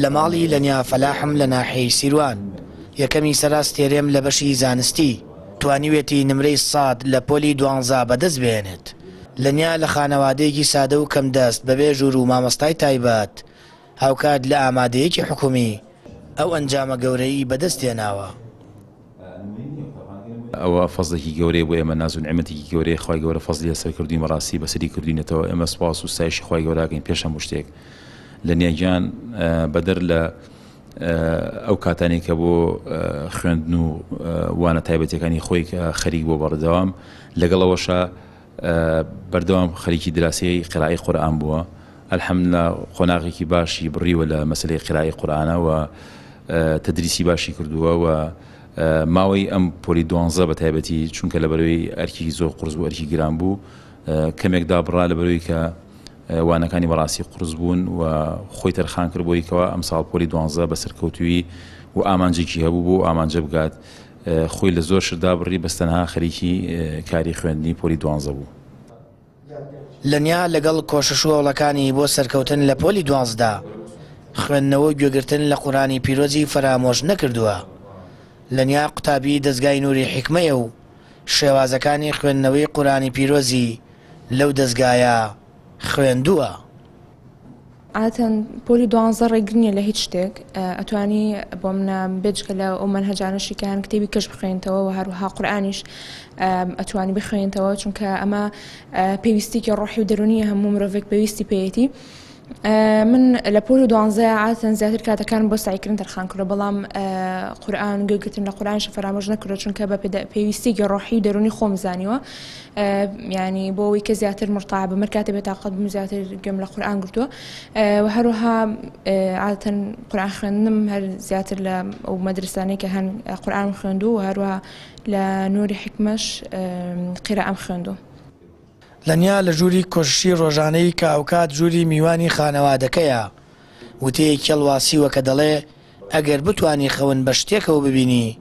لە ماڵی لەنیا فەلاحم لە ناحیەی سیروان یەکەمی سەراستێرێم لە بەشی زانستی توانیوێتی نمرەی 100 لە پۆلی 12 بەدەست بێنێت. لەنیا لە خانەوادەیەکی سادە و کەم دەست بەبێ ژوور و مامۆستای تایبەت هاوکات لە ئامادەیەکی حکومی ئەو ئەنجامە گەورەی بەدەست هێناوە. ئەوە فەزڵێکی گەورەی بۆ ئێمە ناز و نعمەتێکی گەورەی خی گەورە فەزلی لەسەر کردووی مەڕاستی بەسەری کردوینەتەوە. ئێمە سوپاس و ستایشی خی گەورەکەین پێش هەموو شتێک. لەنیا گیان بەدەر لە ئەو کاتانی کە بۆ خوێندن و وانە تایبەتەکانی خۆی خەریک بۆ بەڕدەوام لەگەڵەوەشە بەردەوام خەریکی دراسی قرائی قورئان بووە. الحەمدوللا قۆناغێکی باشی بڕیوە لە مەسلەی قرائی قورئانە و تدریسی باشی کردووە و ماوەی ئەم پۆلی 12 بە تایبەتی چونکە لە بەرەوەی ئەرکی زۆر قورس بوو ئەرکی گران بوو کەمێکدا بڕا لە بەرەوەی کە وانەکانی بەڕاستی قورس بوون و خۆی تەرخان کرد بۆیکەوە ئەم ساڵ پۆلی 12 بەسەرکەوتووی و ئامانجێکی هەبوو بۆ ئامانجە بگات خۆی لە زۆر شتدا بڕی بەستەنها خەریکی کاری خوێندنی پۆلی 12 بوو. لەنیا لەگەڵ کۆشش و هەوڵەکانی بۆ سەرکەوتن لە پۆلی 12 خوێندنەوە گوێگرتن لە قورئانی پیرۆزی فرامۆش نەکردووە. لەنیا قوتابی دەستگای نووری حیکمەیە و شێوازەکانی خوێندنەوەی قورئانی پیرۆزی لەو دەستگایە خوێندووە. عادەتەن پۆلی 12 ڕێگرنیە لە هیچ شتێک ئەتوانی بۆ منە بێجکە لە ئەو مەنهەجانەشی کە کتێبی کەش بخوێنیتەوە و هەروەها قورئانیش ئەتوانی بخوێنیتەوە چونکە ئەمە پێویستیکی ڕۆحی و دەرونیە هەموو مرۆڤێک پێویستی پێیەتی. من لە پۆلی 12 عادەتەن زیاتر کاتەکان بۆ سعیکردن تەرخان کردە بەڵام قورئان گوێگرتن لە قورئانیش فرامۆژ نەکردە چونکە بە پێویستیکی ڕۆحی و دەرونی خۆم زانیوە. یعنی بۆ ئەوەی کە زیاتر مرتاع بم کاتێ بێتاقەت بم زیاتر گوێم لە قورئان گرتووە و هەروەها عادەتەن قورئان خوێندنم هەر زیاتر لە ئەو مەدرسانەی کە هەن قورئان خوێندووە و هەروەها لە نووری حیکمەش قیرائەم خوێندووە. لەنیا لە ژووری کۆششی ڕۆژانەی کە ئەوکات ژووری میوانی خانەوادەکەیە وتەیەکی هەڵواسیوە کە دەڵێ ئەگەر بتوانی خەون بە شتێکەوە ببینی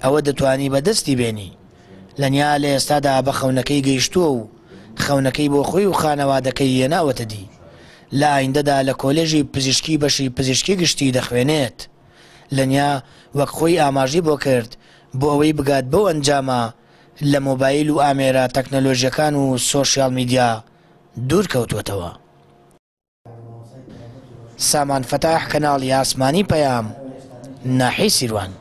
ئەوە دەتوانی بەدەستی بێنی. لەنیا لە ئێستادا بە خەونەکەی گەیشتووە و خەونەکەی بۆ خۆی و خانەوادەکەی هێناوەتە دی. لە ئایندەدا لە کۆلێژی پزیشکی بەشی پزیشکی گشتی دەخوێنێت. لەنیا وەک خۆی ئاماژی بۆ کرد بۆ ئەوەی بگات بەو ئەنجامە لە مۆبایل و ئامێرە تەکنەلۆژیەکان و سۆشیال میدیا دوور کەوتوێتەوە. سامان فەتاح کەناڵی ئاسمانی پەیام ناحیەی سیروان.